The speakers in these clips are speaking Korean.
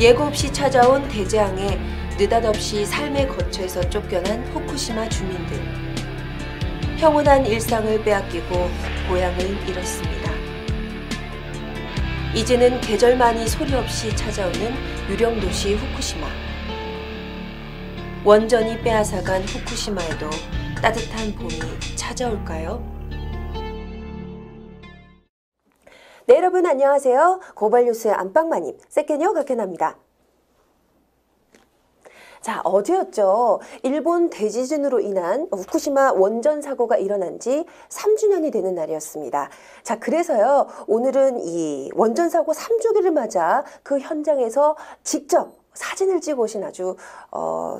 예고 없이 찾아온 대재앙에 느닷없이 삶의 거처에서 쫓겨난 후쿠시마 주민들. 평온한 일상을 빼앗기고 고향을 잃었습니다. 이제는 계절만이 소리 없이 찾아오는 유령도시 후쿠시마. 원전이 빼앗아간 후쿠시마에도 따뜻한 봄이 찾아올까요? 네, 여러분 안녕하세요. 고발뉴스의 안방마님 세케니어 가케나입니다. 자, 어제였죠. 일본 대지진으로 인한 후쿠시마 원전 사고가 일어난 지 3주년이 되는 날이었습니다. 자, 그래서요. 오늘은 이 원전 사고 3주기를 맞아 그 현장에서 직접 사진을 찍어 오신 아주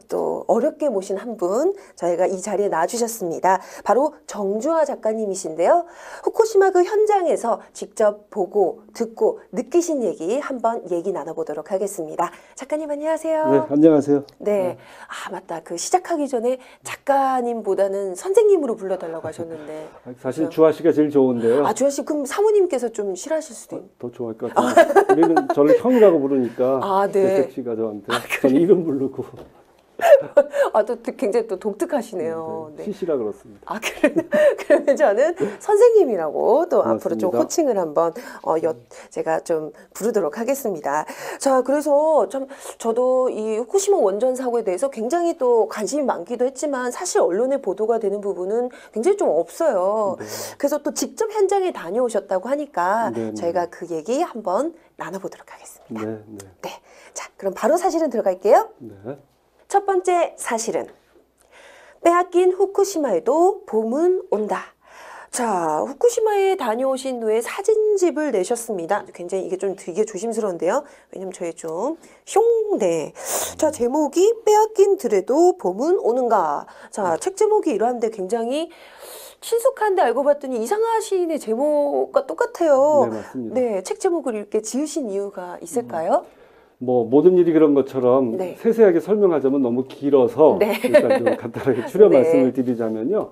또 어렵게 모신 한 분 저희가 이 자리에 나와주셨습니다. 바로 정주하 작가님이신데요. 후쿠시마 그 현장에서 직접 보고 듣고 느끼신 얘기 한번 얘기 나눠보도록 하겠습니다. 작가님 안녕하세요. 네, 안녕하세요. 네, 아 맞다. 그 시작하기 전에 작가님보다는 선생님으로 불러달라고 하셨는데 사실 주하 씨가 제일 좋은데요. 아, 주하 씨 그럼 사모님께서 좀 싫어하실 수도 있... 더 좋아할 것 같아요. 우리는 저를 형이라고 부르니까 아, 네. 씨가 저한테 저는 이름 부르고 아, 또 굉장히 또 독특하시네요. 네. 시시라 그렇습니다. 아, 그러면 저는 선생님이라고 또 고맙습니다. 앞으로 좀 호칭을 한번 제가 좀 부르도록 하겠습니다. 자, 그래서 참 저도 이 후쿠시마 원전 사고에 대해서 굉장히 또 관심이 많기도 했지만 사실 언론에 보도가 되는 부분은 굉장히 좀 없어요. 네. 그래서 또 직접 현장에 다녀오셨다고 하니까 네, 네. 저희가 그 얘기 한번 나눠보도록 하겠습니다. 네, 네. 네. 자, 그럼 바로 사실은 들어갈게요. 네. 첫 번째 사실은 빼앗긴 후쿠시마에도 봄은 온다. 자, 후쿠시마에 다녀오신 후에 사진집을 내셨습니다. 굉장히 이게 좀 되게 조심스러운데요. 왜냐면 저희 좀 네. 자, 제목이 빼앗긴 들에도 봄은 오는가. 자, 책 제목이 이러한데 굉장히 친숙한데 알고 봤더니 이상하 시인의 제목과 똑같아요. 네, 맞습니다. 네, 책 제목을 이렇게 지으신 이유가 있을까요? 뭐 모든 일이 그런 것처럼 네. 세세하게 설명하자면 너무 길어서 네. 일단 좀 간단하게 추려 네. 말씀을 드리자면요.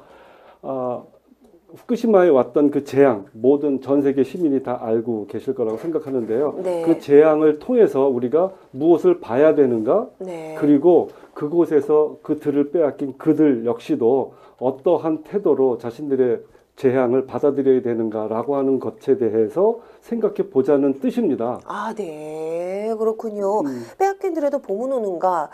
후쿠시마에 왔던 그 재앙, 모든 전 세계 시민이 다 알고 계실 거라고 생각하는데요. 네. 그 재앙을 통해서 우리가 무엇을 봐야 되는가? 네. 그리고 그곳에서 그 들을 빼앗긴 그들 역시도 어떠한 태도로 자신들의 재앙을 받아들여야 되는가라고 하는 것에 대해서 생각해 보자는 뜻입니다. 아, 네. 그렇군요. 빼앗긴 들에도 봄은 오는가.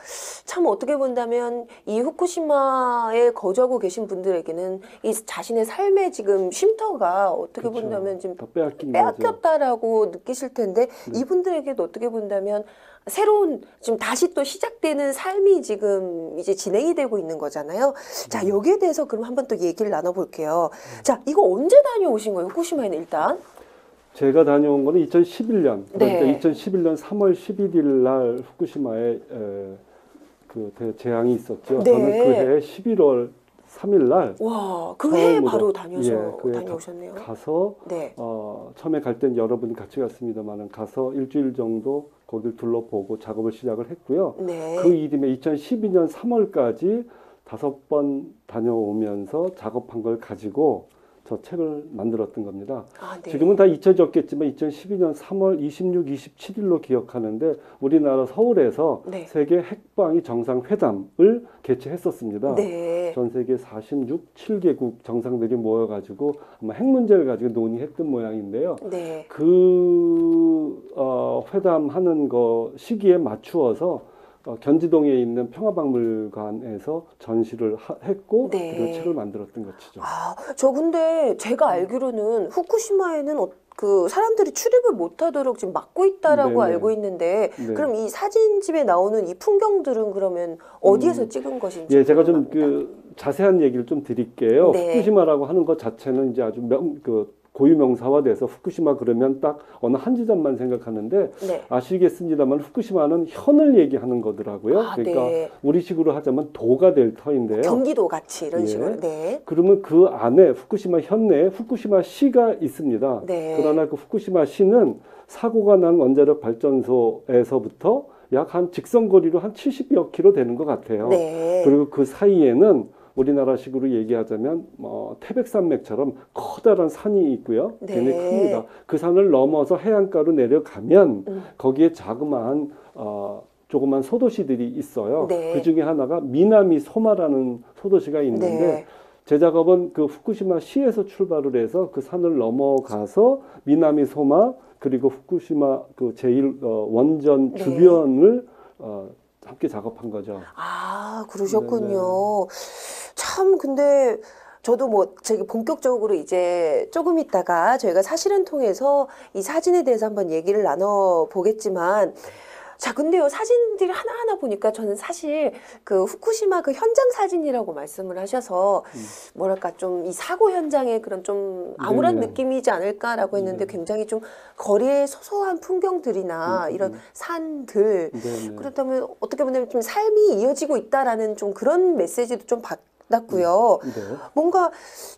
참 어떻게 본다면 이 후쿠시마에 거주하고 계신 분들에게는 이 자신의 삶의 지금 쉼터가 어떻게 그렇죠. 본다면 지금 더 빼앗긴 빼앗겼다라고 느끼실 텐데 네. 이분들에게도 어떻게 본다면 새로운 지금 다시 또 시작되는 삶이 지금 이제 진행이 되고 있는 거잖아요. 자, 여기에 대해서 그럼 한번 또 얘기를 나눠볼게요. 자, 이거 언제 다녀오신 거예요? 후쿠시마에는 일단? 제가 다녀온 거는 2011년, 그러니까 네. 2011년 3월 11일 날 후쿠시마에 그 재앙이 있었죠. 네. 저는 그 해 11월 3일 날 와, 그 해에 바로 다녀오셨네요. 가서 네. 처음에 갈 땐 여러분이 같이 갔습니다만 가서 일주일 정도 거길 둘러보고 작업을 시작을 했고요. 네. 그 이듬해 2012년 3월까지 5번 다녀오면서 작업한 걸 가지고 저 책을 만들었던 겁니다. 아, 네. 지금은 다 잊혀졌겠지만 2012년 3월 26, 27일로 기억하는데 우리나라 서울에서 네. 세계 핵방위 정상회담을 개최했었습니다. 네. 전 세계 7개국 정상들이 모여가지고 아마 핵 문제를 가지고 논의했던 모양인데요. 네. 그 회담하는 거 시기에 맞추어서 견지동에 있는 평화박물관에서 전시를 했고 네. 그리고 책을 만들었던 것이죠. 아, 저 근데 제가 알기로는 후쿠시마에는 그 사람들이 출입을 못하도록 지금 막고 있다라고 네네. 알고 있는데 네. 그럼 이 사진집에 나오는 이 풍경들은 그러면 어디에서 찍은 것인지 예, 제가 좀 궁금합니다. 자세한 얘기를 좀 드릴게요. 네. 후쿠시마라고 하는 것 자체는 이제 아주 고유명사화돼서 후쿠시마 그러면 딱 어느 한 지점만 생각하는데 네. 아시겠습니다만 후쿠시마는 현을 얘기하는 거더라고요. 아, 그러니까 네. 우리식으로 하자면 도가 될 터인데요. 경기도 같이 이런 예. 식으로. 네. 그러면 그 안에 후쿠시마 현내에 후쿠시마 시가 있습니다. 네. 그러나 그 후쿠시마 시는 사고가 난 원자력 발전소에서부터 약 한 직선거리로 한 70여 킬로 되는 것 같아요. 네. 그리고 그 사이에는 우리나라식으로 얘기하자면 태백산맥처럼 커다란 산이 있고요. 네. 굉장히 큽니다. 그 산을 넘어서 해안가로 내려가면 거기에 자그마한 조그만 소도시들이 있어요. 네. 그 중에 하나가 미나미 소마라는 소도시가 있는데 네. 제 작업은 그 후쿠시마 시에서 출발을 해서 그 산을 넘어가서 미나미 소마 그리고 후쿠시마 그 제1 원전 네. 주변을 함께 작업한 거죠. 아, 그러셨군요. 참, 근데 저도 뭐, 저기 본격적으로 이제 조금 있다가 저희가 사실은 통해서 이 사진에 대해서 한번 얘기를 나눠보겠지만, 자, 근데요, 사진들이 하나하나 보니까 저는 사실 그 후쿠시마 그 현장 사진이라고 말씀을 하셔서 뭐랄까 좀 이 사고 현장의 그런 좀 암울한 네네. 느낌이지 않을까라고 했는데 네. 굉장히 좀 거리의 소소한 풍경들이나 이런 산들 네네. 그렇다면 어떻게 보면 좀 삶이 이어지고 있다라는 좀 그런 메시지도 좀 받았고요. 네. 뭔가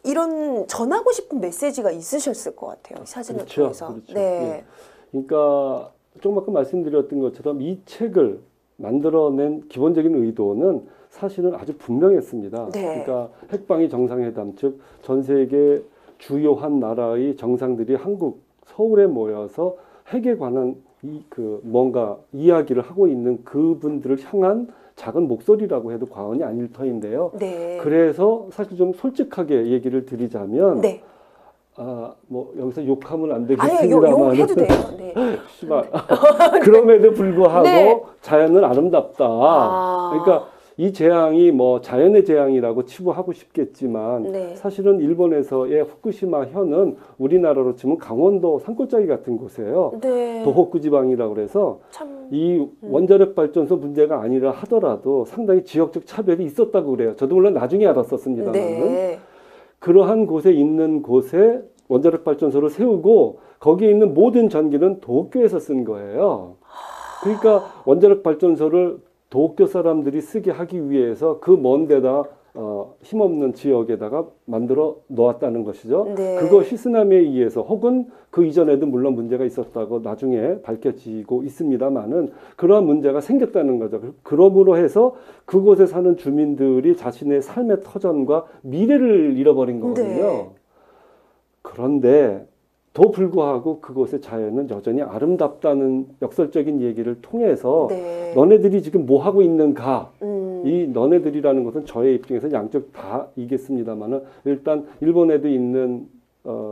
이런 전하고 싶은 메시지가 있으셨을 것 같아요. 이 사진을 그렇죠. 통해서. 그렇죠. 네. 예. 그러니까 조금 아까 말씀드렸던 것처럼 이 책을 만들어낸 기본적인 의도는 사실은 아주 분명했습니다. 네. 그러니까 핵방위 정상회담, 즉 전 세계 주요한 나라의 정상들이 한국 서울에 모여서 핵에 관한 뭔가 이야기를 하고 있는 그분들을 향한 작은 목소리라고 해도 과언이 아닐 터인데요. 네. 그래서 사실 좀 솔직하게 얘기를 드리자면 네. 뭐 여기서 욕하면 안 아니요, 되겠습니다만 욕해도 돼요. 네. 씨발. 그럼에도 불구하고 네. 자연은 아름답다. 아. 그러니까 이 재앙이 뭐 자연의 재앙이라고 치부하고 싶겠지만 네. 사실은 일본에서의 후쿠시마 현은 우리나라로 치면 강원도 산골짜기 같은 곳이에요. 네. 도호쿠 지방이라고 그래서 참. 이 원자력 발전소 문제가 아니라 하더라도 상당히 지역적 차별이 있었다고 그래요. 저도 물론 나중에 알았었습니다만 네. 그러한 곳에 있는 곳에 원자력 발전소를 세우고 거기에 있는 모든 전기는 도쿄에서 쓴 거예요. 그러니까 원자력 발전소를 도쿄 사람들이 쓰게 하기 위해서 그 먼 데다 힘없는 지역에다가 만들어 놓았다는 것이죠. 네. 그것이 쓰나미에 의해서 혹은 그 이전에도 물론 문제가 있었다고 나중에 밝혀지고 있습니다만은 그러한 문제가 생겼다는 거죠. 그러므로 해서 그곳에 사는 주민들이 자신의 삶의 터전과 미래를 잃어버린 거거든요. 네. 그런데 더 불구하고 그곳의 자연은 여전히 아름답다는 역설적인 얘기를 통해서 네. 너네들이 지금 뭐 하고 있는가? 음. 이 너네들이라는 것은 저의 입장에서 양쪽 다이겠습니다만은 일단 일본에도 있는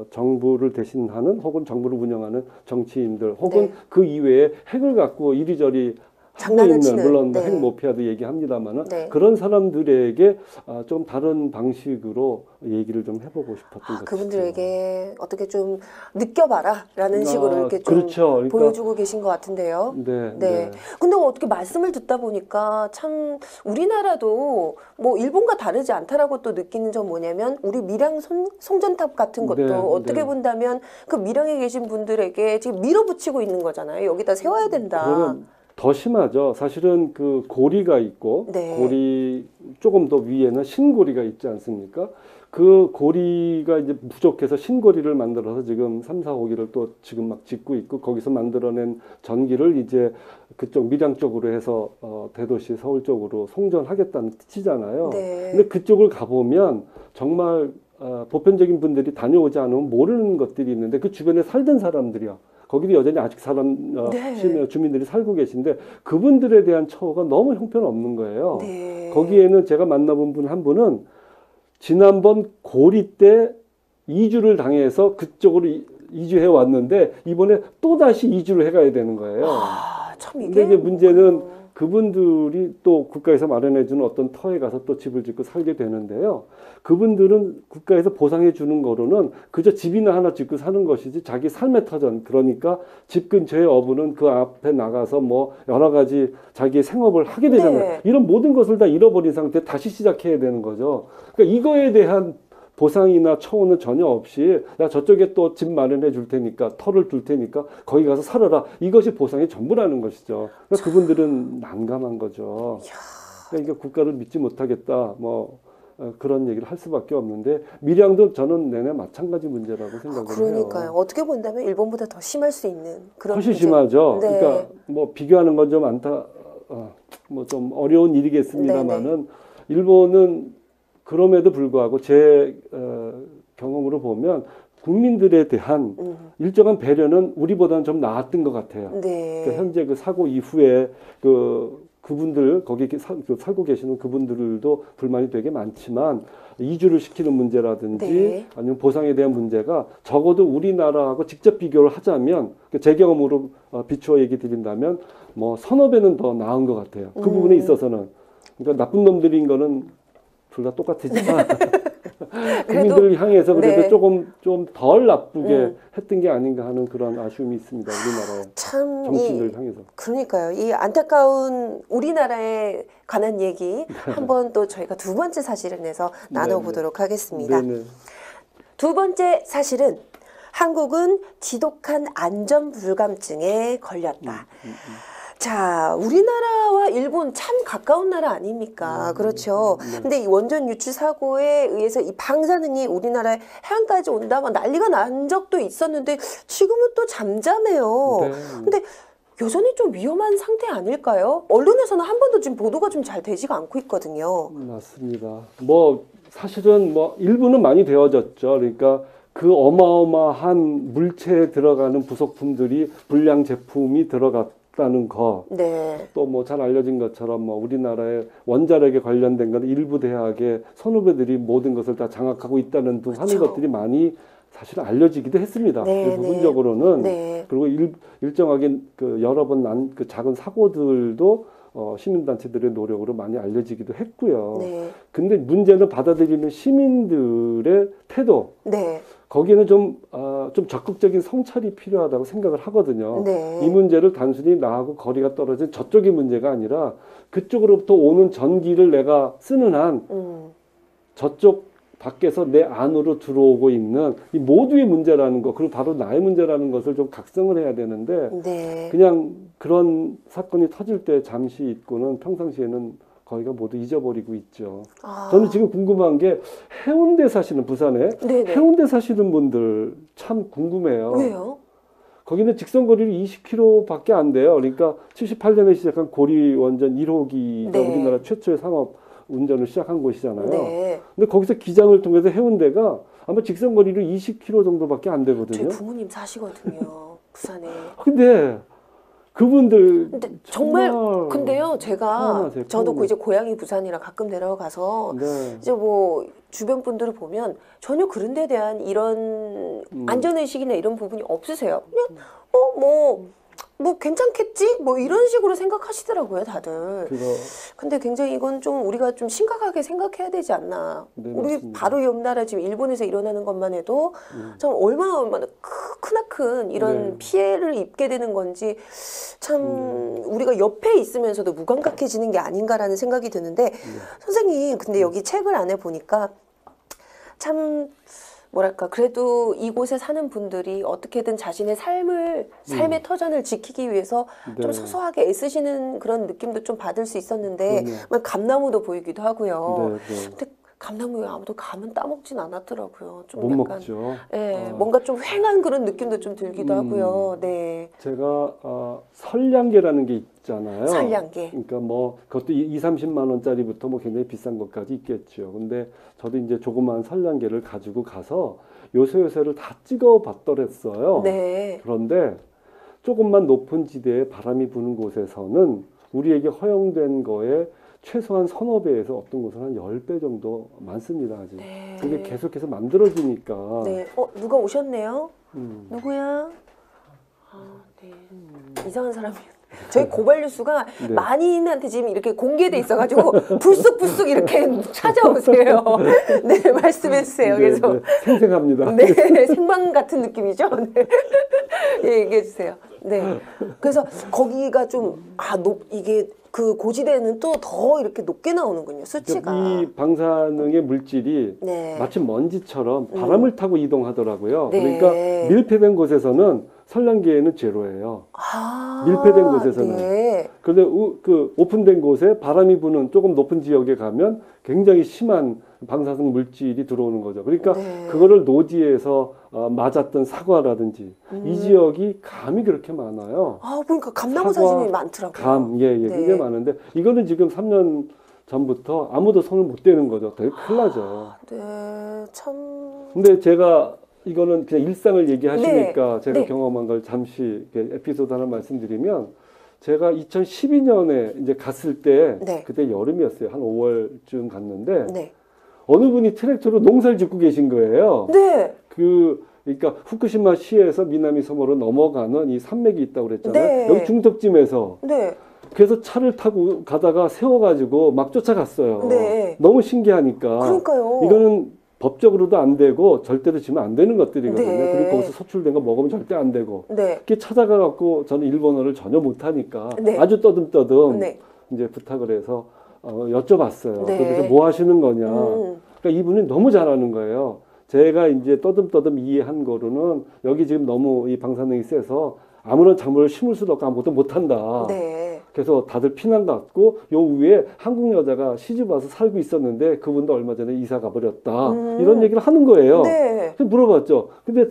정부를 대신하는 혹은 정부를 운영하는 정치인들 혹은 네. 그 이외에 핵을 갖고 이리저리 하고 장난을 있는 치는, 물론 네. 핵 모피아도 얘기합니다만은 네. 그런 사람들에게 좀 다른 방식으로 얘기를 좀 해보고 싶었던 것이죠. 그분들에게 어떻게 좀 느껴봐라라는 식으로 이렇게 좀 그렇죠. 그러니까, 보여주고 계신 것 같은데요. 네, 네. 네. 근데 어떻게 말씀을 듣다 보니까 참 우리나라도 뭐 일본과 다르지 않다라고 또 느끼는 점 뭐냐면 우리 밀양 송전탑 같은 것도 네, 어떻게 네. 본다면 그 밀양에 계신 분들에게 지금 밀어붙이고 있는 거잖아요. 여기다 세워야 된다. 그거는 더 심하죠. 사실은 그 고리가 있고 네. 고리 조금 더 위에는 신고리가 있지 않습니까? 그 고리가 이제 부족해서 신고리를 만들어서 지금 3, 4, 5기를 또 지금 막 짓고 있고 거기서 만들어낸 전기를 이제 그쪽 밀양 쪽으로 해서 대도시 서울 쪽으로 송전하겠다는 뜻이잖아요. 네. 근데 그쪽을 가보면 정말 보편적인 분들이 다녀오지 않으면 모르는 것들이 있는데 그 주변에 살던 사람들이요. 거기도 여전히 아직 네. 주민들이 살고 계신데 그분들에 대한 처우가 너무 형편없는 거예요. 네. 거기에는 제가 만나본 분 한 분은 지난번 고리 때 이주를 당해서 그쪽으로 이주해 왔는데 이번에 또 다시 이주를 해가야 되는 거예요. 참 이게 근데 이제 문제는 그분들이 또 국가에서 마련해주는 어떤 터에 가서 또 집을 짓고 살게 되는데요. 그분들은 국가에서 보상해 주는 거로는 그저 집이나 하나 짓고 사는 것이지 자기 삶의 터전, 그러니까 집 근처에 어부는 그 앞에 나가서 뭐 여러 가지 자기의 생업을 하게 되잖아요. 네. 이런 모든 것을 다 잃어버린 상태에 다시 시작해야 되는 거죠. 그러니까 이거에 대한 보상이나 처우는 전혀 없이 야 저쪽에 또 집 마련해 줄 테니까 터를 둘 테니까 거기 가서 살아라. 이것이 보상이 전부라는 것이죠. 그러니까 그분들은 난감한 거죠. 그러니까 이게 국가를 믿지 못하겠다. 뭐 그런 얘기를 할 수밖에 없는데 밀양도 저는 내내 마찬가지 문제라고 생각을 해요. 그러니까요. 어떻게 본다면 일본보다 더 심할 수 있는 그런 훨씬 문제. 심하죠. 네. 그러니까 뭐 비교하는 건 좀 뭐 좀 어려운 일이겠습니다만은 일본은 그럼에도 불구하고 제 경험으로 보면 국민들에 대한 일정한 배려는 우리보다는 좀 나았던 것 같아요. 네. 그러니까 현재 그 사고 이후에 그분들 거기 살고 계시는 그분들도 불만이 되게 많지만 이주를 시키는 문제라든지 네. 아니면 보상에 대한 문제가 적어도 우리나라하고 직접 비교를 하자면 제 경험으로 비추어 얘기 드린다면 뭐 서너 배는 더 나은 것 같아요. 그 부분에 있어서는. 그러니까 나쁜 놈들인 거는 둘 다 똑같지만 국민들을 향해서 그래도 네. 조금 좀 덜 나쁘게 했던 게 아닌가 하는 그런 아쉬움이 있습니다. 우리나라의 참 정치인들 향해서. 그러니까요. 이 안타까운 우리나라에 관한 얘기 한번 또 저희가 두 번째 사실을 내서 나눠보도록 하겠습니다. 네네. 두 번째 사실은 한국은 지독한 안전 불감증에 걸렸다. 자, 우리나라와 일본 참 가까운 나라 아닙니까? 그렇죠. 근데 이 원전 유출 사고에 의해서 이 방사능이 우리나라의 해안까지 온다, 막 난리가 난 적도 있었는데 지금은 또 잠잠해요. 네. 근데 여전히 좀 위험한 상태 아닐까요? 언론에서는 한 번도 지금 보도가 좀 잘 되지가 않고 있거든요. 맞습니다. 뭐 사실은 뭐 일부는 많이 되어졌죠. 그러니까 그 어마어마한 물체에 들어가는 부속품들이 불량 제품이 들어갔다는 거. 네. 또 뭐 잘 알려진 것처럼 뭐 우리나라의 원자력에 관련된 건 일부 대학의 선후배들이 모든 것을 다 장악하고 있다는 등 하는 그렇죠. 것들이 많이 사실 알려지기도 했습니다. 네, 부분적으로는 네. 그리고 일정하게 그 여러 번 난 그 작은 사고들도 시민단체들의 노력으로 많이 알려지기도 했고요. 네. 근데 문제는 받아들이는 시민들의 태도. 네. 거기에는 좀 적극적인 성찰이 필요하다고 생각을 하거든요. 네. 이 문제를 단순히 나하고 거리가 떨어진 저쪽의 문제가 아니라 그쪽으로부터 오는 전기를 내가 쓰는 한 저쪽 밖에서 내 안으로 들어오고 있는 이 모두의 문제라는 거, 그리고 바로 나의 문제라는 것을 좀 각성을 해야 되는데 네. 그냥 그런 사건이 터질 때 잠시 잊고는 평상시에는 거의가 모두 잊어버리고 있죠. 저는 지금 궁금한 게 해운대 사시는 부산에 네네. 해운대 사시는 분들 참 궁금해요. 왜요? 거기는 직선거리를 20km밖에 안 돼요. 그러니까 78년에 시작한 고리 원전 1호기가 네. 우리나라 최초의 상업 운전을 시작한 곳이잖아요. 네. 근데 거기서 기장을 통해서 해운대가 아마 직선거리로 20km 정도밖에 안 저희 되거든요. 부모님 사시거든요. 부산에. 근데 그분들 근데 정말 근데요, 제가 편안하세요, 저도 편안해. 이제 고향이 부산이라 가끔 내려가서 네. 이제 뭐 주변 분들을 보면 전혀 그런 데 대한 이런 안전의식이나 이런 부분이 없으세요. 그냥 뭐 괜찮겠지? 뭐 이런 식으로 생각하시더라고요, 다들. 그거 근데 굉장히 이건 좀 우리가 좀 심각하게 생각해야 되지 않나. 네, 우리 맞습니다. 바로 옆 나라 지금 일본에서 일어나는 것만 해도 참 얼마나 크나큰 이런 네. 피해를 입게 되는 건지 참 우리가 옆에 있으면서도 무감각해지는 게 아닌가라는 생각이 드는데 선생님, 근데 여기 책을 안에 보니까 참 뭐랄까, 그래도 이곳에 사는 분들이 어떻게든 자신의 삶의 터전을 지키기 위해서 좀 네. 소소하게 애쓰시는 그런 느낌도 좀 받을 수 있었는데, 그럼요. 막 감나무도 보이기도 하고요. 네, 네. 근데 감나무에 아무도 감은 따먹진 않았더라고요. 좀 못 약간, 먹죠. 예, 뭔가 좀 휑한 그런 느낌도 좀 들기도 하고요. 네. 제가 설량계라는 게 있잖아요. 설량계. 그러니까 뭐 그것도 30만 원짜리부터 뭐 굉장히 비싼 것까지 있겠죠. 근데 저도 이제 조그만 설량계를 가지고 가서 요새를 다 찍어 봤더랬어요. 네. 그런데 조금만 높은 지대에 바람이 부는 곳에서는 우리에게 허용된 거에 최소한 서너 배에서 어떤 곳은 한 10배 정도 많습니다. 아직. 네. 그게 계속해서 만들어지니까. 네. 누가 오셨네요? 누구야? 네. 이상한 사람이에요. 저희 고발 뉴스가 네. 만인한테 지금 이렇게 공개돼 있어가지고 불쑥불쑥 이렇게 찾아오세요. 네, 말씀해 주세요. 네, 계속. 네, 생생합니다. 네, 생방 같은 느낌이죠. 네. 예, 얘기해 주세요. 네. 그래서 거기가 좀, 이게 그 고지대는 또 더 이렇게 높게 나오는군요, 수치가. 이 방사능의 물질이 네. 마치 먼지처럼 바람을 타고 이동하더라고요. 네. 그러니까 밀폐된 곳에서는 선량계에는 제로예요. 아, 밀폐된 곳에서는. 네. 그런데 그 오픈된 곳에 바람이 부는 조금 높은 지역에 가면 굉장히 심한 방사능 물질이 들어오는 거죠. 그러니까 네. 그거를 노지에서 맞았던 사과라든지 이 지역이 감이 그렇게 많아요. 아, 그러니까 감나무 사과, 사진이 많더라고요. 감, 예, 네. 굉장히 많은데 이거는 지금 3년 전부터 아무도 손을 못 대는 거죠. 되게 큰일 나죠. 네, 참. 근데 제가 이거는 그냥 일상을 얘기하시니까 제가 네. 경험한 걸 잠시 이렇게 에피소드 하나 말씀드리면 제가 2012년에 이제 갔을 때 네. 그때 여름이었어요. 한 5월쯤 갔는데 네. 어느 분이 트랙터로 농사를 짓고 계신 거예요. 네. 그러니까 후쿠시마 시에서 미나미 소모로 넘어가는 이 산맥이 있다고 그랬잖아요. 네. 여기 중턱쯤에서 네. 그래서 차를 타고 가다가 세워가지고 막 쫓아갔어요. 네. 너무 신기하니까. 그러니까요. 이거는 법적으로도 안 되고 절대로 지면 안 되는 것들이거든요. 네. 그리고 거기서 소출된 거 먹으면 절대 안 되고. 네. 이렇게 찾아가 갖고 저는 일본어를 전혀 못하니까 네. 아주 떠듬떠듬 네. 이제 부탁을 해서 여쭤봤어요. 네. 그래서 뭐 하시는 거냐. 음. 그러니까 이분이 너무 잘하는 거예요. 제가 이제 떠듬떠듬 이해한 거로는 여기 지금 너무 이 방사능이 세서 아무런 작물을 심을 수도 없고 아무것도 못한다. 네. 그래서 다들 피난 갔고 요 위에 한국 여자가 시집 와서 살고 있었는데 그분도 얼마 전에 이사 가버렸다. 이런 얘기를 하는 거예요. 네. 그래서 물어봤죠. 근데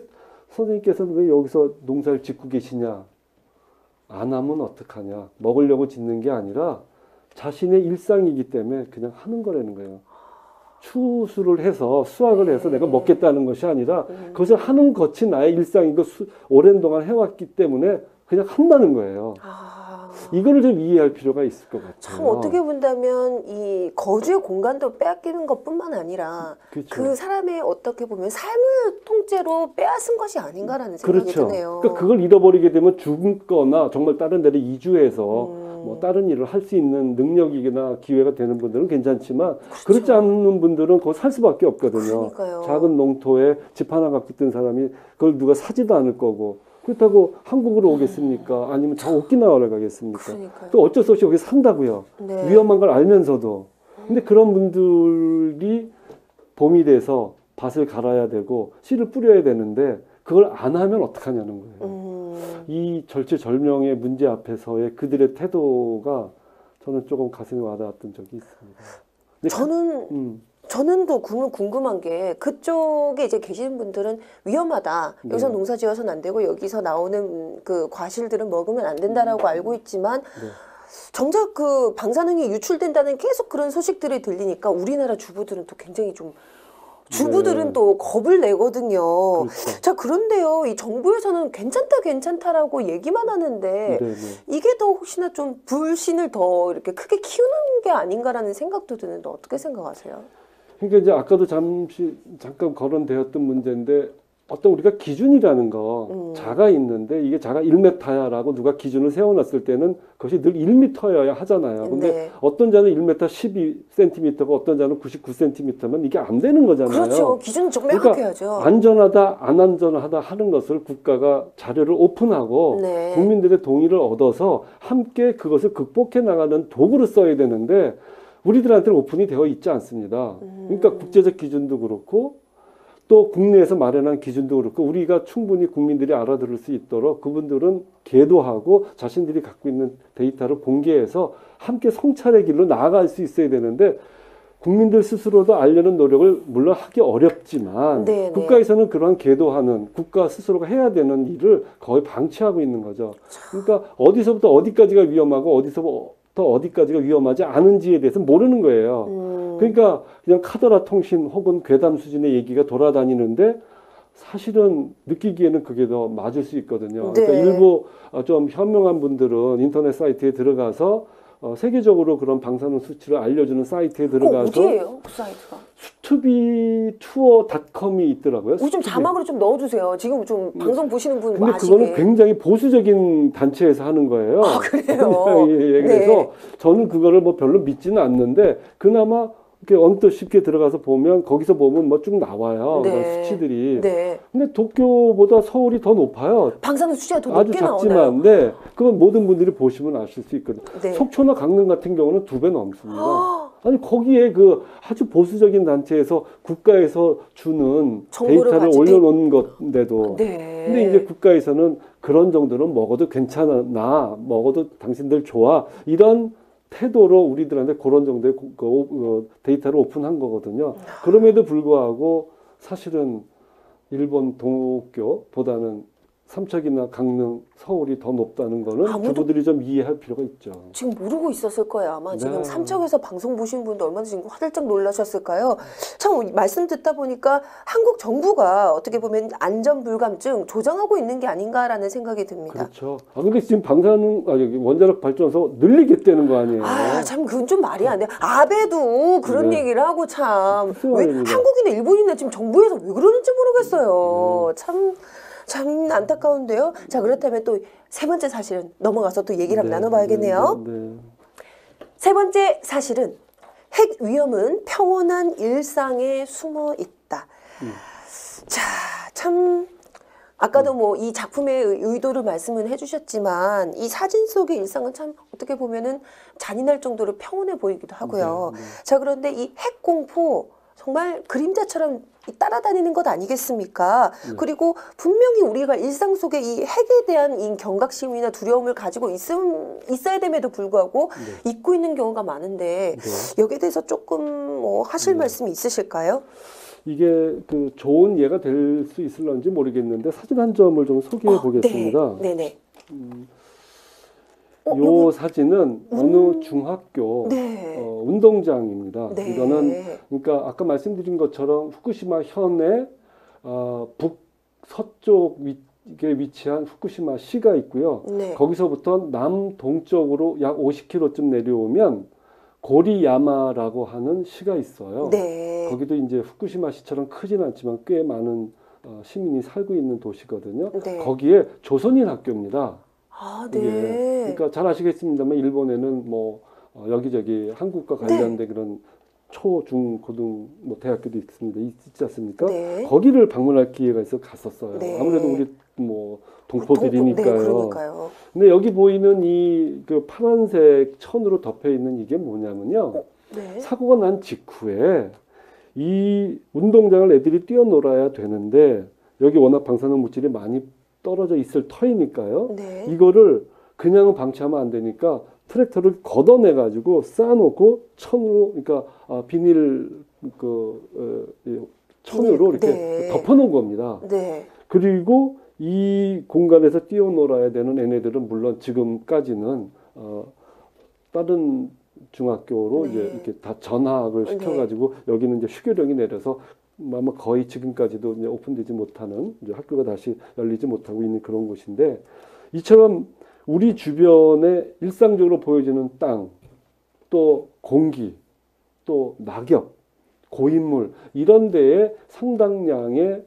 선생님께서는 왜 여기서 농사를 짓고 계시냐? 안 하면 어떡하냐? 먹으려고 짓는 게 아니라 자신의 일상이기 때문에 그냥 하는 거라는 거예요. 추수를 해서 수확을 해서 내가 먹겠다는 것이 아니라 그것을 하는 것이 나의 일상이고 오랜 동안 해왔기 때문에 그냥 한다는 거예요. 아, 이거를 좀 이해할 필요가 있을 것 같아요. 참 어떻게 본다면 이 거주의 공간도 빼앗기는 것뿐만 아니라 그렇죠. 그 사람의 어떻게 보면 삶을 통째로 빼앗은 것이 아닌가라는 생각이 그렇죠. 드네요. 그러니까 그걸 잃어버리게 되면 죽거나 정말 다른 데를 이주해서 뭐 다른 일을 할 수 있는 능력이나 기회가 되는 분들은 괜찮지만 그렇지 않는 분들은 거기 살 수밖에 없거든요. 그러니까요. 작은 농토에 집 하나 갖고 있던 사람이 그걸 누가 사지도 않을 거고 그렇다고 한국으로 오겠습니까? 아니면 저 오키나와를 가겠습니까? 그러니까요. 또 어쩔 수 없이 여기 산다고요. 네. 위험한 걸 알면서도. 근데 그런 분들이 봄이 돼서 밭을 갈아야 되고 씨를 뿌려야 되는데 그걸 안 하면 어떡하냐는 거예요. 이 절체절명의 문제 앞에서의 그들의 태도가 저는 조금 가슴에 와닿았던 적이 있습니다. 근데 저는 또 궁금한 게 그쪽에 이제 계시는 분들은 위험하다. 여기서 네. 농사 지어서는 안 되고 여기서 나오는 그 과실들은 먹으면 안 된다라고 알고 있지만 네. 정작 그 방사능이 유출된다는 계속 그런 소식들이 들리니까 우리나라 주부들은 또 굉장히 좀 주부들은 네. 또 겁을 내거든요. 그렇죠. 자, 그런데요. 이 정부에서는 괜찮다라고 얘기만 하는데 네네. 이게 더 혹시나 좀 불신을 더 이렇게 크게 키우는 게 아닌가라는 생각도 드는데 어떻게 생각하세요? 그러니까 이제 아까도 잠깐 거론되었던 문제인데 어떤 우리가 기준이라는 거 자가 있는데 이게 자가 1m야라고 누가 기준을 세워놨을 때는 그것이 늘 1m여야 하잖아요. 근데 네. 어떤 자는 1m 12cm고 어떤 자는 99cm면 이게 안 되는 거잖아요. 그렇죠. 기준은 좀 명확해야죠. 안전하다 안 안전하다 하는 것을 국가가 자료를 오픈하고 네. 국민들의 동의를 얻어서 함께 그것을 극복해 나가는 도구를 써야 되는데 우리들한테는 오픈이 되어 있지 않습니다. 그러니까 국제적 기준도 그렇고 또 국내에서 마련한 기준도 그렇고 우리가 충분히 국민들이 알아들을 수 있도록 그분들은 계도하고 자신들이 갖고 있는 데이터를 공개해서 함께 성찰의 길로 나아갈 수 있어야 되는데 국민들 스스로도 알려는 노력을 물론 하기 어렵지만 네, 네. 국가에서는 그러한 계도하는 국가 스스로가 해야 되는 일을 거의 방치하고 있는 거죠. 그러니까 어디서부터 어디까지가 위험하고 어디서부터 어디까지가 위험하지 않은지에 대해서 모르는 거예요. 그러니까 그냥 카더라 통신 혹은 괴담 수준의 얘기가 돌아다니는데 사실은 느끼기에는 그게 더 맞을 수 있거든요. 네. 그러니까 일부 좀 현명한 분들은 인터넷 사이트에 들어가서 세계적으로 그런 방사능 수치를 알려주는 사이트에 들어가서 어디예요? 그 사이트가? 수투비투어닷컴이 있더라고요. 우리 좀 자막으로 좀 넣어주세요. 지금 좀 방송 보시는 분 근데 아시게. 그거는 굉장히 보수적인 단체에서 하는 거예요. 아, 그래요? 예, 그래서 네. 저는 그거를 뭐 별로 믿지는 않는데 그나마 이렇게 언뜻 쉽게 들어가서 보면 거기서 보면 뭐 쭉 나와요. 네. 그런 수치들이. 네. 근데 도쿄보다 서울이 더 높아요. 방사능 수치가 더 아주 높게 작지만, 나오나요? 네. 그건 모든 분들이 보시면 아실 수 있거든요. 네. 속초나 강릉 같은 경우는 2배 넘습니다. 아니 거기에 그 아주 보수적인 단체에서 국가에서 주는 정보를 데이터를 가지고 올려놓은 건데도 네. 근데 이제 국가에서는 그런 정도는 먹어도 괜찮아, 나 먹어도 당신들 좋아 이런 태도로 우리들한테 그런 정도의 데이터를 오픈한 거거든요. 그럼에도 불구하고 사실은 일본 동학교보다는 삼척이나 강릉, 서울이 더 높다는 거는 아무도 주부들이 좀 이해할 필요가 있죠. 지금 모르고 있었을 거예요. 아마 네. 지금 삼척에서 방송 보신 분도 얼마나 지금 화들짝 놀라셨을까요? 참 말씀 듣다 보니까 한국 정부가 어떻게 보면 안전불감증 조장하고 있는 게 아닌가라는 생각이 듭니다. 그렇죠. 아 근데 지금 여기 원자력 발전소 늘리겠다는 거 아니에요? 아, 참 그건 좀 말이 안 돼. 아베도 그런 네. 얘기를 하고 참 글쎄 왜 말입니다. 한국이나 일본이나 지금 정부에서 왜 그러는지 모르겠어요. 참 안타까운데요. 자, 그렇다면 또 세 번째 사실은 넘어가서 또 얘기를 한번 나눠봐야겠네요. 네. 세 번째 사실은 핵 위험은 평온한 일상에 숨어 있다. 자, 참 아까도 뭐 이 작품의 의도를 말씀을 해주셨지만 이 사진 속의 일상은 참 어떻게 보면은 잔인할 정도로 평온해 보이기도 하고요. 네, 네. 자, 그런데 이 핵 공포 정말 그림자처럼 따라다니는 것 아니겠습니까? 그리고 분명히 우리가 일상 속에 이 핵에 대한 이 경각심이나 두려움을 가지고 있어야 됨에도 불구하고 잊고 있는 경우가 많은데 여기에 대해서 조금 뭐 하실 말씀이 있으실까요? 이게 그 좋은 예가 될 수 있을런지 모르겠는데 사진 한 점을 좀 소개해 보겠습니다. 네네. 요 사진은 어느 중학교 네. 운동장입니다. 네. 이거는 그러니까 아까 말씀드린 것처럼 후쿠시마 현의 북서쪽에 위치한 후쿠시마 시가 있고요. 네. 거기서부터 남동쪽으로 약 50km쯤 내려오면 고리야마라고 하는 시가 있어요. 네. 거기도 이제 후쿠시마 시처럼 크진 않지만 꽤 많은 시민이 살고 있는 도시거든요. 네. 거기에 조선인 학교입니다. 아, 예. 네. 그러니까 잘 아시겠습니다만 일본에는 뭐 여기저기 한국과 관련된 그런 초, 중, 고등 뭐 대학교도 있습니다. 있지 않습니까? 네. 거기를 방문할 기회가 있어 갔었어요. 네. 아무래도 우리 뭐 동포들이니까요. 네, 그러니까요. 근데 여기 보이는 이 그 파란색 천으로 덮여 있는 이게 뭐냐면요. 네. 사고가 난 직후에 이 운동장을 애들이 뛰어놀아야 되는데 여기 워낙 방사능 물질이 많이 떨어져 있을 터이니까요. 네. 이거를 그냥은 방치하면 안 되니까 트랙터를 걷어내 가지고 쌓아놓고 천으로 그러니까 비닐 천으로 이렇게 네. 덮어놓은 겁니다. 네. 그리고 이 공간에서 뛰어놀아야 되는 애네들은 물론 지금까지는 다른 중학교로 네. 이제 이렇게 다 전학을 시켜가지고 여기는 이제 휴교령이 내려서 아마 거의 지금까지도 이제 오픈되지 못하는 이제 학교가 다시 열리지 못하고 있는 그런 곳인데 이처럼 우리 주변에 일상적으로 보여지는 땅, 또 공기, 또 낙엽, 고인물 이런 데에 상당량의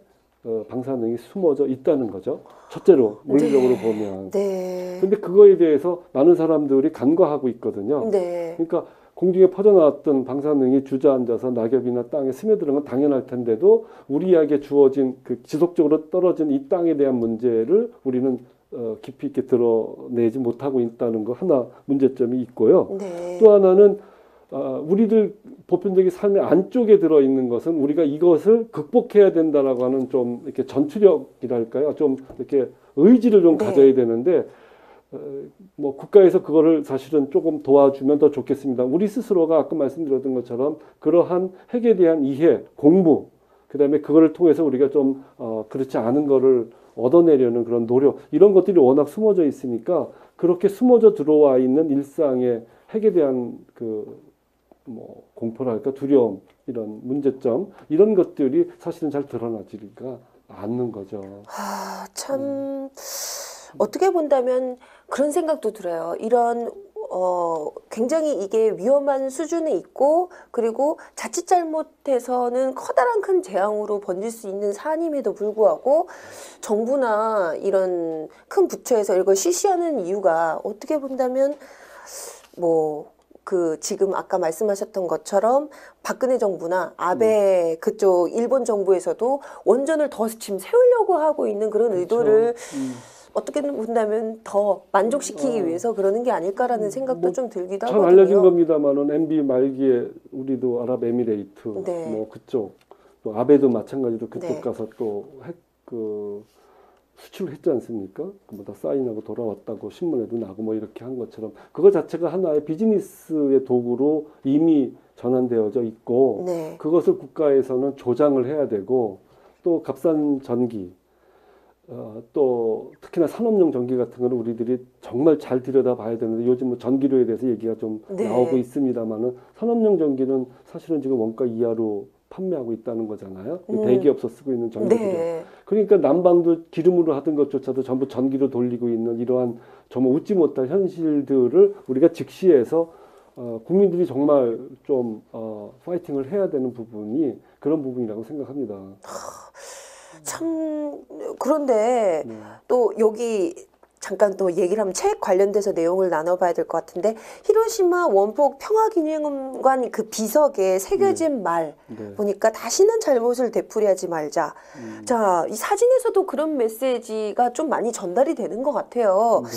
방사능이 숨어져 있다는 거죠. 첫째로 물리적으로 보면. 네. 근데 그거에 대해서 많은 사람들이 간과하고 있거든요. 네. 그러니까 공중에 퍼져나왔던 방사능이 주저앉아서 낙엽이나 땅에 스며드는 건 당연할 텐데도 우리에게 주어진 그 지속적으로 떨어진 이 땅에 대한 문제를 우리는 깊이 있게 드러내지 못하고 있다는 거 하나 문제점이 있고요. 네. 또 하나는 우리들 보편적인 삶의 안쪽에 들어있는 것은 우리가 이것을 극복해야 된다라고 하는 좀 이렇게 전투력이랄까요? 좀 이렇게 의지를 좀 가져야 되는데 뭐 국가에서 그거를 사실은 조금 도와주면 더 좋겠습니다. 우리 스스로가 아까 말씀드렸던 것처럼 그러한 핵에 대한 이해, 공부, 그다음에 그거를 통해서 우리가 좀 그렇지 않은 거를 얻어내려는 그런 노력 이런 것들이 워낙 숨어져 있으니까 그렇게 숨어져 들어와 있는 일상의 핵에 대한 그 뭐 공포랄까 두려움 이런 문제점 이런 것들이 사실은 잘 드러나지가 않는 거죠. 참 어떻게 본다면 그런 생각도 들어요. 이런 굉장히 이게 위험한 수준에 있고 그리고 자칫 잘못해서는 커다란 큰 재앙으로 번질 수 있는 사안임에도 불구하고 정부나 이런 큰 부처에서 이걸 실시하는 이유가 어떻게 본다면 뭐 그 지금 아까 말씀하셨던 것처럼 박근혜 정부나 아베 그쪽 일본 정부에서도 원전을 더 지금 세우려고 하고 있는 그런 의도를 어떻게 본다면 더 만족시키기 위해서 그러는 게 아닐까라는 생각도 좀 들기도 잘 하거든요. 알려진 겁니다만은 MB 말기에 우리도 아랍에미레이트 네. 뭐 그쪽 또 아베도 마찬가지로 그쪽 네. 가서 또 수출했지 않습니까? 뭐 다 사인하고 돌아왔다고 신문에도 나고 뭐 이렇게 한 것처럼 그거 자체가 하나의 비즈니스의 도구로 이미 전환되어져 있고 네. 그것을 국가에서는 조장을 해야 되고 또 값싼 전기 또 특히나 산업용 전기 같은 거는 우리들이 정말 잘 들여다봐야 되는데 요즘 뭐 전기료에 대해서 얘기가 좀 네. 나오고 있습니다만은 산업용 전기는 사실은 지금 원가 이하로 판매하고 있다는 거잖아요. 대기업서 쓰고 있는 전기료. 네. 그러니까 난방도 기름으로 하던 것조차도 전부 전기로 돌리고 있는 이러한 정말 웃지 못할 현실들을 우리가 직시해서 국민들이 정말 좀 파이팅을 해야 되는 부분이 그런 부분이라고 생각합니다. 참 그런데 네. 또 여기 잠깐 또 얘기를 하면 책 관련돼서 내용을 나눠봐야 될 것 같은데 히로시마 원폭 평화기념관 그 비석에 새겨진 말 네. 보니까 다시는 잘못을 되풀이하지 말자. 자, 이 사진에서도 그런 메시지가 좀 많이 전달이 되는 것 같아요. 네.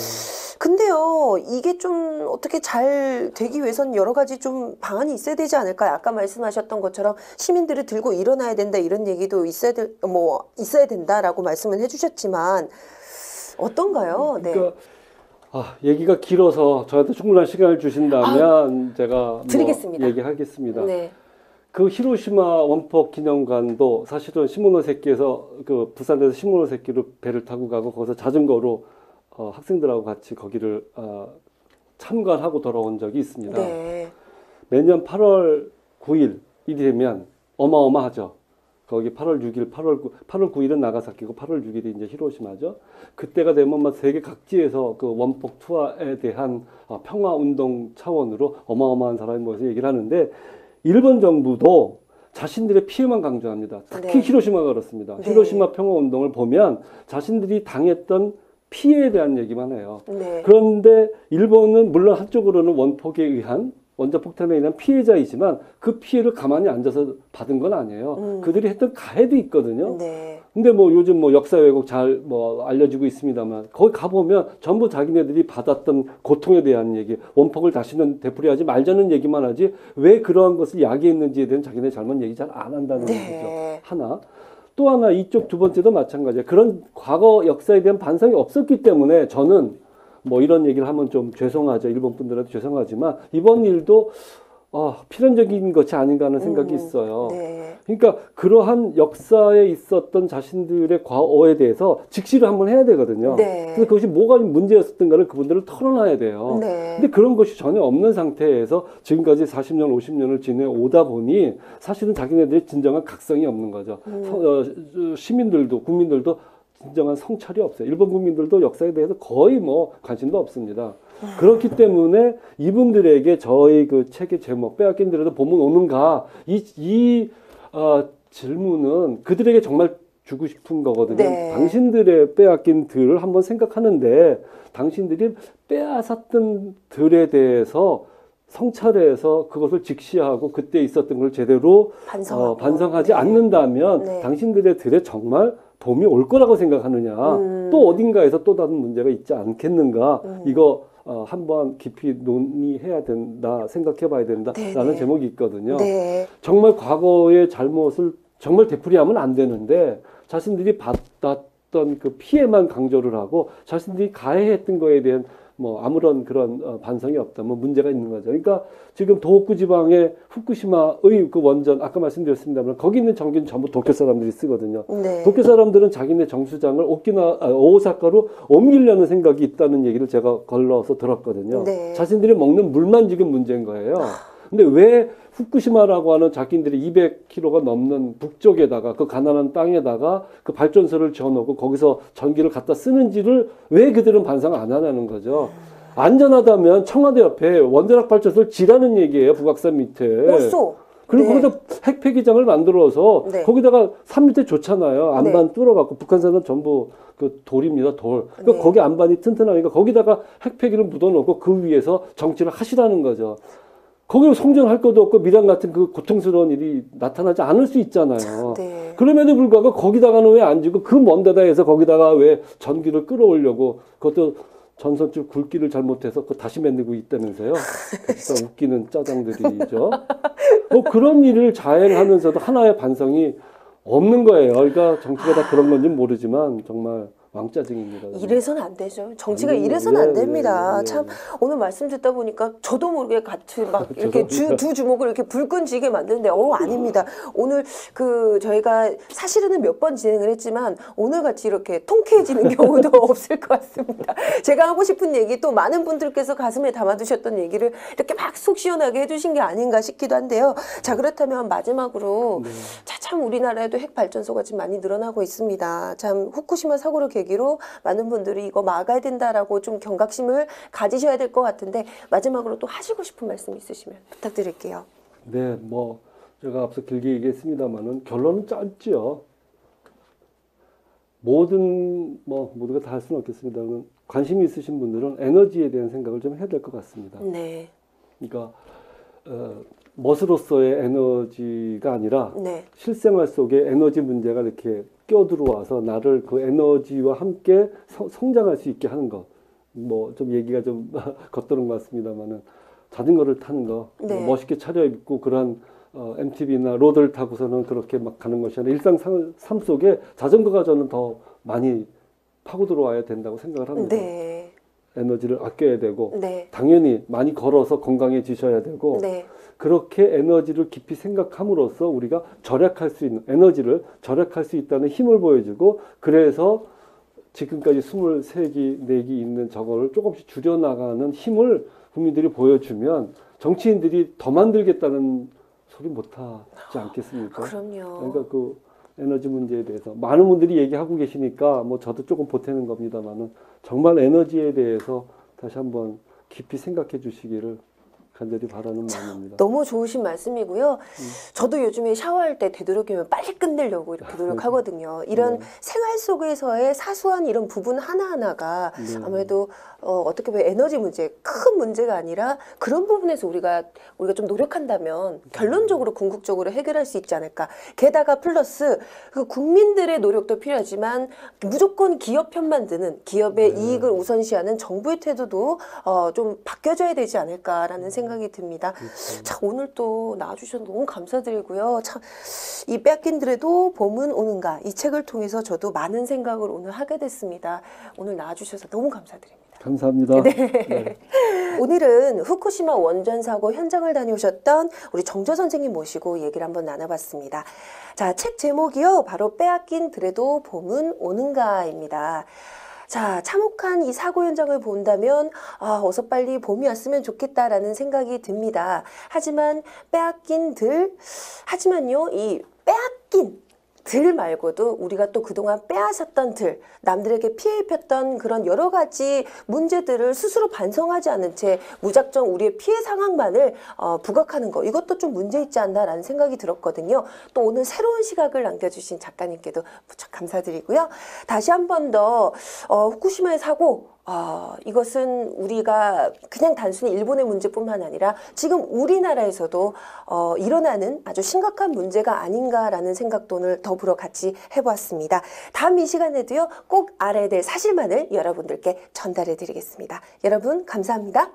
근데요, 이게 좀 어떻게 잘 되기 위해서는 여러 가지 좀 방안이 있어야 되지 않을까요? 아까 말씀하셨던 것처럼 시민들이 들고 일어나야 된다 이런 얘기도 있어야 된다라고 말씀을 해주셨지만 어떤가요? 네. 그러니까 얘기가 길어서 저한테 충분한 시간을 주신다면 제가 드리겠습니다. 얘기하겠습니다. 네. 그 히로시마 원폭 기념관도 사실은 시모노세키에서 그 부산에서 시모노세키로 배를 타고 가고 거기서 자전거로 학생들하고 같이 거기를 참관하고 돌아온 적이 있습니다. 네. 매년 8월 9일이 되면 어마어마하죠. 거기 8월 6일, 8월 9일은 나가사키고 8월 6일이 이제 히로시마죠. 그때가 되면 막 세계 각지에서 그 원폭 투하에 대한 평화 운동 차원으로 어마어마한 사람이 모여서 얘기를 하는데 일본 정부도 자신들의 피해만 강조합니다. 특히 네. 히로시마가 그렇습니다. 네. 히로시마 평화 운동을 보면 자신들이 당했던 피해에 대한 얘기만 해요. 네. 그런데 일본은 물론 한쪽으로는 원폭에 의한 원자폭탄에 의한 피해자이지만 그 피해를 가만히 앉아서 받은 건 아니에요. 그들이 했던 가해도 있거든요. 네. 근데 뭐 요즘 뭐 역사 왜곡 잘 뭐 알려지고 있습니다만 거기 가보면 전부 자기네들이 받았던 고통에 대한 얘기, 원폭을 다시는 되풀이하지 말자는 얘기만 하지 왜 그러한 것을 야기했는지에 대한 자기네 잘못 얘기 잘 안 한다는 네. 거죠. 하나. 또 하나 이쪽 두 번째도 마찬가지예요. 그런 과거 역사에 대한 반성이 없었기 때문에 저는 뭐 이런 얘기를 하면 좀 죄송하죠. 일본 분들한테 죄송하지만 이번 일도 필연적인 것이 아닌가 하는 생각이 있어요. 네. 그러니까 그러한 역사에 있었던 자신들의 과오에 대해서 직시를 한번 해야 되거든요. 네. 그래서 그것이 뭐가 문제였었던가를 그분들을 털어놔야 돼요. 네. 근데 그런 것이 전혀 없는 상태에서 지금까지 40년, 50년을 지내오다 보니 사실은 자기네들이 진정한 각성이 없는 거죠. 시민들도, 국민들도 진정한 성찰이 없어요. 일본 국민들도 역사에 대해서 거의 뭐 관심도 없습니다. 그렇기 때문에 이분들에게 저희 그 책의 제목 빼앗긴 들에도 보면 오는가 이 질문은 그들에게 정말 주고 싶은 거거든요. 네. 당신들의 빼앗긴 들을 한번 생각하는데 당신들이 빼앗았던 들에 대해서 성찰해서 그것을 직시하고 그때 있었던 걸 제대로 반성하지 네. 않는다면 네. 당신들의 들에 정말 도움이 올 거라고 생각하느냐. 또 어딘가에서 또 다른 문제가 있지 않겠는가. 이거 한번 깊이 논의해야 된다, 생각해 봐야 된다라는 네네. 제목이 있거든요. 네. 정말 과거의 잘못을 정말 되풀이하면 안 되는데 자신들이 받았던 그 피해만 강조를 하고 자신들이 가해했던 거에 대한 뭐 아무런 그런 반성이 없다면 문제가 있는 거죠. 그러니까 지금 도호쿠 지방의 후쿠시마의 그 원전 아까 말씀드렸습니다만 거기 있는 전기는 전부 도쿄 사람들이 쓰거든요. 네. 도쿄 사람들은 자기네 정수장을 오사카로 옮기려는 생각이 있다는 얘기를 제가 걸러서 들었거든요. 네. 자신들이 먹는 물만 지금 문제인 거예요. 근데 왜 후쿠시마라고 하는 자기들이 200km가 넘는 북쪽에다가 그 가난한 땅에다가 그 발전소를 지어놓고 거기서 전기를 갖다 쓰는지를 왜 그들은 반성 안 하냐는 거죠. 안전하다면 청와대 옆에 원자력 발전소를 지라는 얘기예요. 북악산 밑에. 오쏘. 그리고 네. 거기다 핵폐기장을 만들어서 네. 거기다가 산 밑에 좋잖아요. 안반 네. 뚫어갖고 북한산은 전부 그 돌입니다. 돌. 그러니까 네. 거기 안반이 튼튼하니까 거기다가 핵폐기를 묻어놓고 그 위에서 정치를 하시라는 거죠. 거기로 성전할 것도 없고 미란 같은 그 고통스러운 일이 나타나지 않을 수 있잖아요. 네. 그럼에도 불구하고 거기다가는 왜 안 지고 그 먼 데다 해서 거기다가 왜 전기를 끌어오려고 그것도 전선줄 굵기를 잘못해서 그 다시 만들고 있다면서요. 그래서 웃기는 짜장들이죠. 뭐 그런 일을 자행하면서도 하나의 반성이 없는 거예요. 그러니까 정치가 다 그런 건지 모르지만 정말 왕짜증입니다. 이래서는 안 되죠. 정치가 아니요. 이래서는 예, 안 됩니다. 예, 예. 참 오늘 말씀 듣다 보니까 저도 모르게 같이 막 이렇게 두 주먹을 이렇게 불끈 쥐게 만드는데 아닙니다. 오늘 그 저희가 사실은 몇 번 진행을 했지만 오늘 같이 이렇게 통쾌해지는 경우도 없을 것 같습니다. 제가 하고 싶은 얘기 또 많은 분들께서 가슴에 담아두셨던 얘기를 이렇게 막 속 시원하게 해주신 게 아닌가 싶기도 한데요. 자, 그렇다면 마지막으로 참 우리나라에도 핵 발전소가 지금 많이 늘어나고 있습니다. 참 후쿠시마 사고를 계기로 많은 분들이 이거 막아야 된다라고 좀 경각심을 가지셔야 될 것 같은데 마지막으로 또 하시고 싶은 말씀 있으시면 부탁드릴게요. 네, 뭐 제가 앞서 길게 얘기했습니다만은 결론은 짧지요. 모두가 다 할 수는 없겠습니다만 관심이 있으신 분들은 에너지에 대한 생각을 좀 해야 될 것 같습니다. 네. 그러니까 멋으로서의 에너지가 아니라 네. 실생활 속에 에너지 문제가 이렇게 껴들어와서 나를 그 에너지와 함께 성장할 수 있게 하는 것. 뭐 좀 얘기가 좀 겉도는 것 같습니다만은 자전거를 타는 거, 네. 멋있게 차려입고 그런 MTB나 로드를 타고서는 그렇게 막 가는 것이 아니라 일상 삶 속에 자전거가 저는 더 많이 파고 들어와야 된다고 생각을 합니다. 네. 에너지를 아껴야 되고 네. 당연히 많이 걸어서 건강해지셔야 되고 네. 그렇게 에너지를 깊이 생각함으로써 우리가 절약할 수 있는 에너지를 절약할 수 있다는 힘을 보여주고 그래서 지금까지 23기, 4기 있는 저거를 조금씩 줄여나가는 힘을 국민들이 보여주면 정치인들이 더 만들겠다는 소리 못하지 않겠습니까? 그럼요. 그러니까 그 에너지 문제에 대해서 많은 분들이 얘기하고 계시니까 뭐 저도 조금 보태는 겁니다만은 정말 에너지에 대해서 다시 한번 깊이 생각해 주시기를 간절히 바라는 마음입니다. 너무 좋으신 말씀이고요. 저도 요즘에 샤워할 때 되도록이면 빨리 끝내려고 이렇게 노력하거든요. 이런 생활 속에서의 사소한 이런 부분 하나하나가 아무래도 어떻게 보면 에너지 문제, 큰 문제가 아니라 그런 부분에서 우리가 좀 노력한다면 결론적으로 궁극적으로 해결할 수 있지 않을까. 게다가 플러스 그 국민들의 노력도 필요하지만 무조건 기업 편만 드는 기업의 이익을 우선시하는 정부의 태도도 좀 바뀌어져야 되지 않을까라는 생각이 듭니다. 자, 오늘 또 나와주셔서 너무 감사드리고요. 참, 이 빼앗긴 들에도 봄은 오는가 이 책을 통해서 저도 많은 생각을 오늘 하게 됐습니다. 오늘 나와주셔서 너무 감사드립니다. 감사합니다. 네. 오늘은 후쿠시마 원전 사고 현장을 다녀오셨던 우리 정조 선생님 모시고 얘기를 한번 나눠봤습니다. 자, 책 제목이요. 바로 빼앗긴 들에도 봄은 오는가입니다. 자, 참혹한 이 사고 현장을 본다면 어서 빨리 봄이 왔으면 좋겠다라는 생각이 듭니다. 하지만요, 이 빼앗긴 들 말고도 우리가 또 그동안 빼앗았던 들, 남들에게 피해 입혔던 그런 여러 가지 문제들을 스스로 반성하지 않은 채 무작정 우리의 피해 상황만을 부각하는 거, 이것도 좀 문제 있지 않나라는 생각이 들었거든요. 또 오늘 새로운 시각을 남겨주신 작가님께도 무척 감사드리고요. 다시 한 번 더 후쿠시마의 사고, 이것은 우리가 그냥 단순히 일본의 문제뿐만 아니라 지금 우리나라에서도 일어나는 아주 심각한 문제가 아닌가라는 생각도 오늘 더불어 같이 해보았습니다. 다음 이 시간에도요, 꼭 알아야 될 사실만을 여러분들께 전달해 드리겠습니다. 여러분 감사합니다.